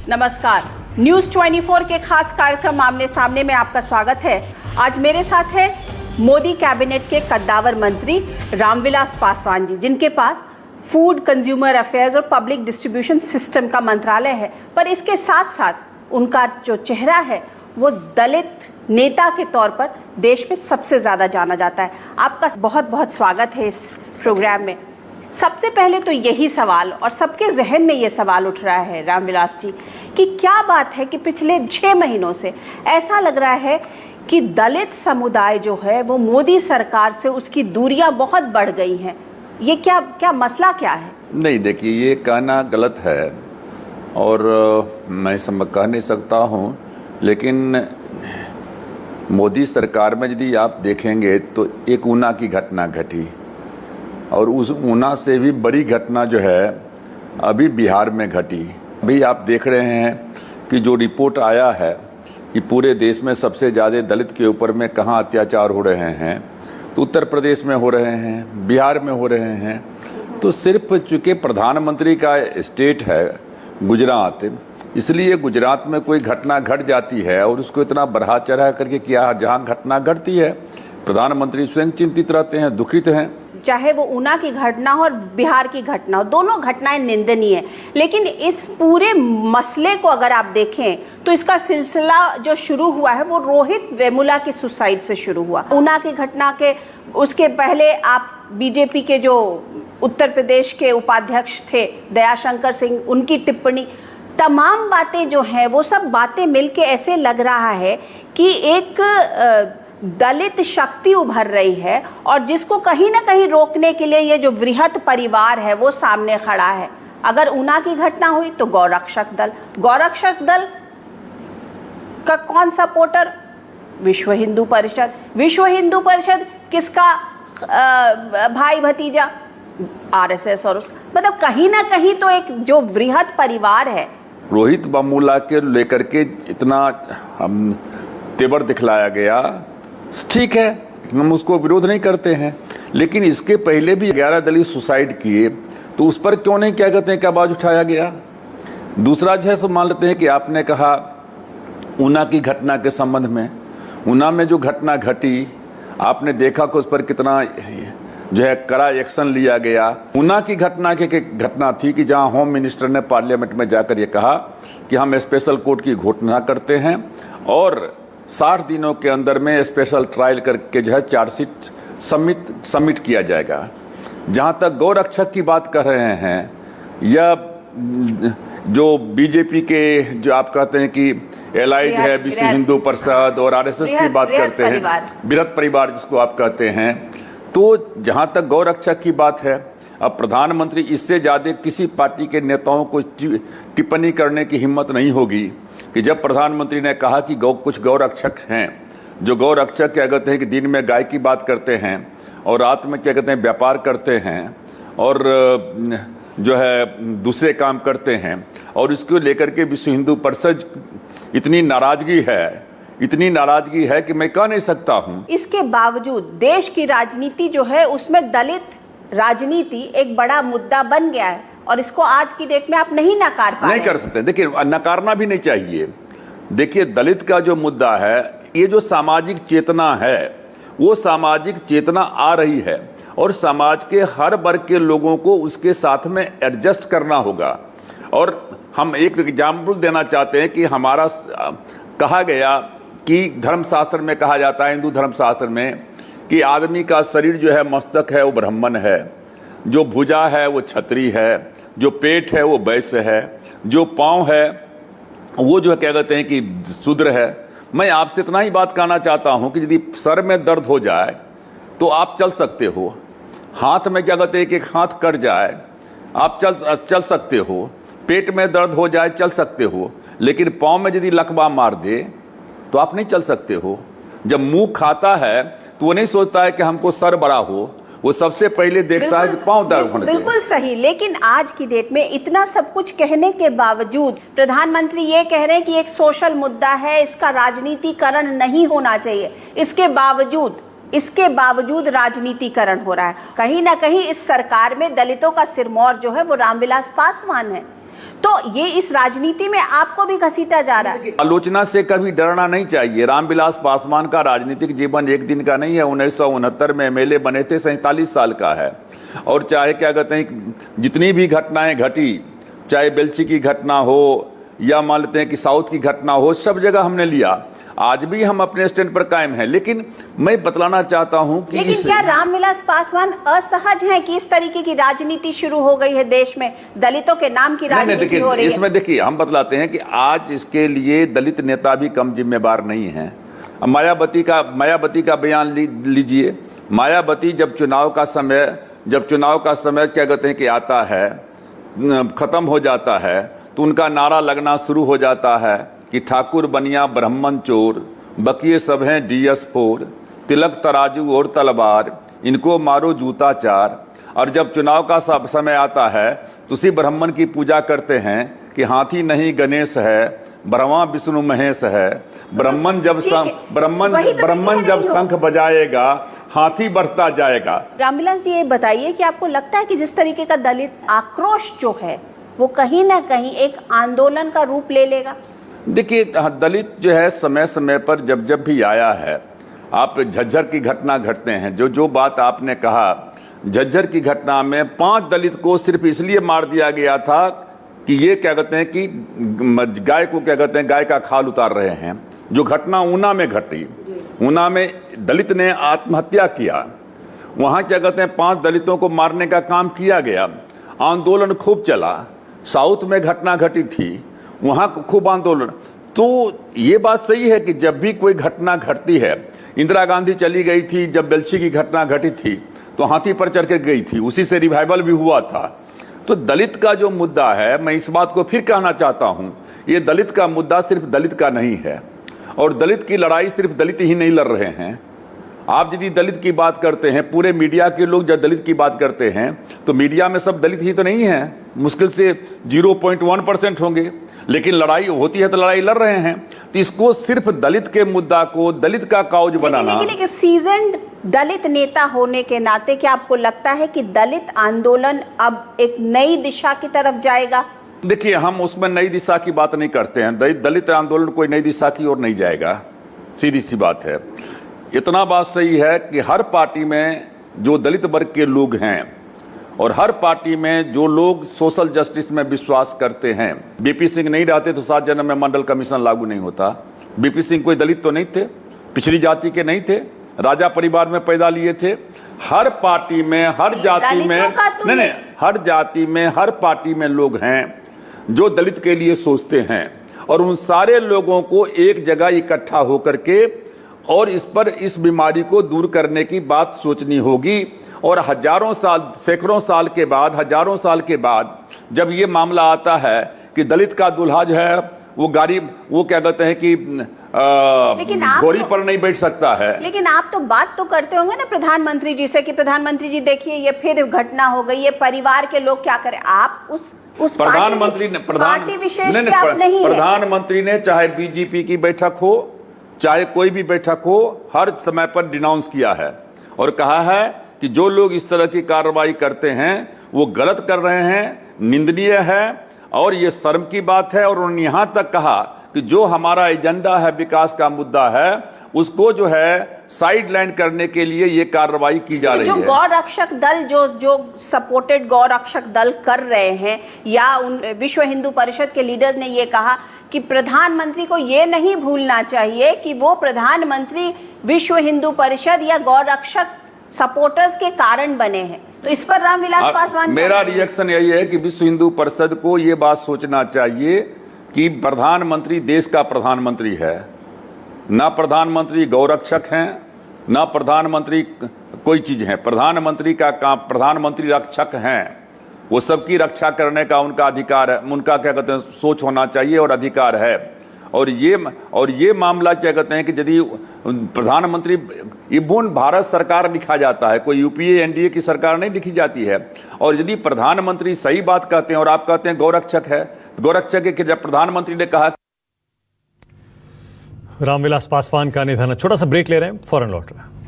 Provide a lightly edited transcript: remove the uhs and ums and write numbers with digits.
नमस्कार, न्यूज़ 24 के खास कार्यक्रम आमने सामने में आपका स्वागत है। आज मेरे साथ है मोदी कैबिनेट के कद्दावर मंत्री रामविलास पासवान जी, जिनके पास फूड, कंज्यूमर अफेयर्स और पब्लिक डिस्ट्रीब्यूशन सिस्टम का मंत्रालय है। पर इसके साथ साथ उनका जो चेहरा है वो दलित नेता के तौर पर देश में सबसे ज़्यादा जाना जाता है। आपका बहुत बहुत स्वागत है इस प्रोग्राम में। सबसे पहले तो यही सवाल, और सबके जहन में ये सवाल उठ रहा है रामविलास जी, कि क्या बात है कि पिछले 6 महीनों से ऐसा लग रहा है कि दलित समुदाय जो है वो मोदी सरकार से उसकी दूरियां बहुत बढ़ गई हैं। ये क्या मसला क्या है? नहीं, देखिए, ये कहना गलत है और मैं कह नहीं सकता हूँ, लेकिन मोदी सरकार में यदि आप देखेंगे तो एक ऊना की घटना घटी और उस ऊना से भी बड़ी घटना जो है अभी बिहार में घटी। अभी आप देख रहे हैं कि जो रिपोर्ट आया है कि पूरे देश में सबसे ज़्यादा दलित के ऊपर में कहाँ अत्याचार हो रहे हैं, तो उत्तर प्रदेश में हो रहे हैं, बिहार में हो रहे हैं। तो सिर्फ चूँकि प्रधानमंत्री का स्टेट है गुजरात, इसलिए गुजरात में कोई घटना घट जाती है और उसको इतना बढ़ा चढ़ा करके किया, जहाँ घटना घटती है प्रधानमंत्री स्वयं चिंतित रहते हैं, दुखित हैं। चाहे वो ऊना की घटना हो और बिहार की घटना हो, दोनों घटनाएं निंदनीय है। लेकिन इस पूरे मसले को अगर आप देखें तो इसका सिलसिला जो शुरू हुआ है वो रोहित वेमुला की सुसाइड से शुरू हुआ। ऊना की घटना के उसके पहले आप बीजेपी के जो उत्तर प्रदेश के उपाध्यक्ष थे दयाशंकर सिंह, उनकी टिप्पणी, तमाम बातें जो हैं वो सब बातें मिलके ऐसे लग रहा है कि एक दलित शक्ति उभर रही है और जिसको कहीं ना कहीं रोकने के लिए ये जो वृहत परिवार है वो सामने खड़ा है। अगर ऊना की घटना हुई तो गौरक्षक दल का कौन सपोर्टर? विश्व हिंदू परिषद किसका भाई भतीजा? आरएसएस। और मतलब कहीं ना कहीं तो एक जो वृहत परिवार है। रोहित वेमुला के लेकर के इतना तेवर दिखलाया गया, ठीक है, हम उसको विरोध नहीं करते हैं, लेकिन इसके पहले भी 11 दलित सुसाइड किए, तो उस पर क्यों नहीं, क्या कहते हैं, क्या आवाज उठाया गया? दूसरा जो है सो मान लेते हैं कि आपने कहा ऊना की घटना के संबंध में, ऊना में जो घटना घटी आपने देखा कि उस पर कितना जो है कड़ा एक्शन लिया गया। ऊना की घटना थी कि जहां होम मिनिस्टर ने पार्लियामेंट में जाकर ये कहा कि हम स्पेशल कोर्ट की घोषणा करते हैं और 60 दिनों के अंदर में स्पेशल ट्रायल करके जो है चार्जशीट सबमिट किया जाएगा। जहां तक गौरक्षक की बात कर रहे हैं, या जो बीजेपी के जो आप कहते हैं कि एलाइड है विश्व हिंदू परिषद और आरएसएस की बात करते हैं, बृहत परिवार जिसको आप कहते हैं, तो जहां तक गौरक्षक की बात है, अब प्रधानमंत्री इससे ज़्यादा किसी पार्टी के नेताओं को टिप्पणी करने की हिम्मत नहीं होगी कि जब प्रधानमंत्री ने कहा कि कुछ गौरक्षक हैं, जो गौरक्षक क्या कहते हैं कि दिन में गाय की बात करते हैं और रात में क्या कहते हैं व्यापार करते हैं और जो है दूसरे काम करते हैं, और इसको लेकर के विश्व हिंदू परिषद इतनी नाराजगी है कि मैं कह नहीं सकता हूँ। इसके बावजूद देश की राजनीति जो है उसमें दलित राजनीति एक बड़ा मुद्दा बन गया है और इसको आज की डेट में आप नहीं नकार पा रहे। नहीं कर सकते। देखिए, नकारना भी नहीं चाहिए। देखिए, दलित का जो मुद्दा है, ये जो सामाजिक चेतना है वो सामाजिक चेतना आ रही है और समाज के हर वर्ग के लोगों को उसके साथ में एडजस्ट करना होगा। और हम एक एग्जाम्पल देना चाहते हैं कि हमारा कहा गया कि धर्मशास्त्र में कहा जाता है, हिंदू धर्मशास्त्र में, कि आदमी का शरीर जो है मस्तक है वो ब्राह्मण है, जो भुजा है वो क्षत्रिय है, जो पेट है वो वैश्य है, जो पाँव है वो जो है क्या कहते हैं कि शूद्र है। मैं आपसे इतना ही बात कहना चाहता हूं कि यदि सर में दर्द हो जाए तो आप चल सकते हो, हाथ में क्या कहते हैं कि एक हाथ कट जाए आप चल सकते हो, पेट में दर्द हो जाए चल सकते हो, लेकिन पाँव में यदि लकवा मार दे तो आप नहीं चल सकते हो। जब मुंह खाता है तो वो नहीं सोचता है कि हमको सर बड़ा हो, वो सबसे पहले देखता है कि पाँव दर्द होने। बिल्कुल सही। लेकिन आज की डेट में इतना सब कुछ कहने के बावजूद प्रधानमंत्री ये कह रहे हैं कि एक सोशल मुद्दा है, इसका राजनीतिकरण नहीं होना चाहिए। इसके बावजूद राजनीतिकरण हो रहा है। कहीं ना कहीं इस सरकार में दलितों का सिरमौर जो है वो रामविलास पासवान है। तो ये इस राजनीति में आपको भी घसीटा जा रहा है। आलोचना से कभी डरना नहीं चाहिए। रामविलास पासवान का राजनीतिक जीवन एक दिन का नहीं है। 1969 में एमएलए बने थे, 47 साल का है। और चाहे क्या कहते हैं, जितनी भी घटनाएं घटी, चाहे बेल्ची की घटना हो या मान लेते हैं कि साउथ की घटना हो, सब जगह हमने लिया। आज भी हम अपने स्टैंड पर कायम हैं। लेकिन मैं बतलाना चाहता हूं कि लेकिन क्या रामविलास पासवान असहज हैं कि इस तरीके की राजनीति शुरू हो गई है देश में, दलितों के नाम की राजनीति हो रही है? इसमें देखिए, हम बतलाते हैं कि आज इसके लिए दलित नेता भी कम जिम्मेवार नहीं है। मायावती का बयान लीजिए। मायावती जब चुनाव का समय क्या कहते हैं कि आता है, खत्म हो जाता है, तो उनका नारा लगना शुरू हो जाता है कि ठाकुर बनिया ब्राह्मण चोर, बकिए सब हैं DS4, तिलक तराजू और तलवार, इनको मारो जूता चार। और जब चुनाव का समय आता है तो उसी ब्राह्मण की पूजा करते हैं कि हाथी नहीं गणेश है, ब्रह्मा विष्णु महेश है। ब्राह्मण जब शंख बजाएगा, हाथी बढ़ता जाएगा। रामविलास, ये बताइए कि आपको लगता है कि जिस तरीके का दलित आक्रोश जो है वो कहीं ना कहीं एक आंदोलन का रूप ले लेगा? देखिए, दलित जो है समय समय पर जब भी आया है, आप झज्जर की घटना घटते हैं, जो बात आपने कहा, झज्जर की घटना में 5 दलित को सिर्फ इसलिए मार दिया गया था कि ये क्या कहते हैं कि गाय को क्या कहते हैं, गाय का खाल उतार रहे हैं। जो घटना ऊना में घटी, ऊना में दलित ने आत्महत्या किया, वहाँ क्या कहते हैं 5 दलितों को मारने का काम किया गया, आंदोलन खूब चला। साउथ में घटना घटी थी, वहाँ खूब आंदोलन। तो ये बात सही है कि जब भी कोई घटना घटती है, इंदिरा गांधी चली गई थी, जब बेल्ची की घटना घटी थी तो हाथी पर चढ़ कर गई थी, उसी से रिवाइवल भी हुआ था। तो दलित का जो मुद्दा है, मैं इस बात को फिर कहना चाहता हूँ, ये दलित का मुद्दा सिर्फ दलित का नहीं है। और दलित की लड़ाई सिर्फ दलित ही नहीं लड़ रहे हैं। आप यदि दलित की बात करते हैं, पूरे मीडिया के लोग जब दलित की बात करते हैं तो मीडिया में सब दलित ही तो नहीं है, मुश्किल से 0.1% होंगे। लेकिन लड़ाई होती है तो लड़ाई लड़ रहे हैं। तो इसको सिर्फ दलित के मुद्दा को दलित का काउज बनाना। लेकिन सीजन्ड दलित नेता होने के नाते क्या आपको लगता है कि दलित आंदोलन अब एक नई दिशा की तरफ जाएगा? देखिए, हम उसमें नई दिशा की बात नहीं करते हैं। दलित आंदोलन कोई नई दिशा की ओर नहीं जाएगा, सीधी सी बात है। इतना बात सही है कि हर पार्टी में जो दलित वर्ग के लोग हैं और हर पार्टी में जो लोग सोशल जस्टिस में विश्वास करते हैं, बीपी सिंह नहीं रहते तो 7 जन्म में मंडल कमीशन लागू नहीं होता। बीपी सिंह कोई दलित तो नहीं थे, पिछड़ी जाति के नहीं थे, राजा परिवार में पैदा लिए थे। हर पार्टी में, हर जाति में, नहीं, हर जाति में, हर पार्टी में लोग हैं जो दलित के लिए सोचते हैं। और उन सारे लोगों को एक जगह इकट्ठा होकर के और इस बीमारी को दूर करने की बात सोचनी होगी। और हजारों साल, सैकड़ों साल के बाद, हजारों साल के बाद जब ये मामला आता है कि दलित का दूल्हा जो है वो क्या कहते हैं कि घोड़ी पर नहीं बैठ सकता है। लेकिन आप तो बात तो करते होंगे ना प्रधानमंत्री जी से कि प्रधानमंत्री जी देखिए ये फिर घटना हो गई, ये परिवार के लोग क्या करें? आप उस प्रधानमंत्री ने चाहे बीजेपी की बैठक हो, चाहे कोई भी बैठक हो, हर समय पर डिनाउंस किया है और कहा है कि जो लोग इस तरह की कार्रवाई करते हैं वो गलत कर रहे हैं, निंदनीय है और ये शर्म की बात है। और उन्होंने यहाँ तक कहा कि जो हमारा एजेंडा है, विकास का मुद्दा है, उसको जो है साइडलाइन करने के लिए ये कार्रवाई की जा रही है। जो गौ रक्षक दल जो सपोर्टेड गौ रक्षक दल कर रहे हैं, या उन विश्व हिंदू परिषद के लीडर्स ने ये कहा कि प्रधानमंत्री को ये नहीं भूलना चाहिए कि वो प्रधानमंत्री विश्व हिंदू परिषद या गौ रक्षक सपोर्टर्स के कारण बने हैं। तो इस पर रामविलास पासवान, मेरा रिएक्शन यही है कि विश्व हिंदू परिषद को ये बात सोचना चाहिए कि प्रधानमंत्री देश का प्रधानमंत्री है, ना प्रधानमंत्री गौरक्षक हैं, ना प्रधानमंत्री कोई चीज है। प्रधानमंत्री का काम, प्रधानमंत्री रक्षक हैं, वो सबकी रक्षा करने का उनका अधिकार है, उनका क्या कहते हैं सोच होना चाहिए और अधिकार है। और ये मामला क्या कहते हैं कि यदि प्रधानमंत्री, इवन भारत सरकार लिखा जाता है, कोई यूपीए एनडीए की सरकार नहीं लिखी जाती है। और यदि प्रधानमंत्री सही बात कहते हैं और आप कहते हैं गौरक्षक है, गौरक्षक के जब प्रधानमंत्री ने कहा। रामविलास पासवान का निधन। छोटा सा ब्रेक ले रहे हैं, फौरन लौट रहे हैं।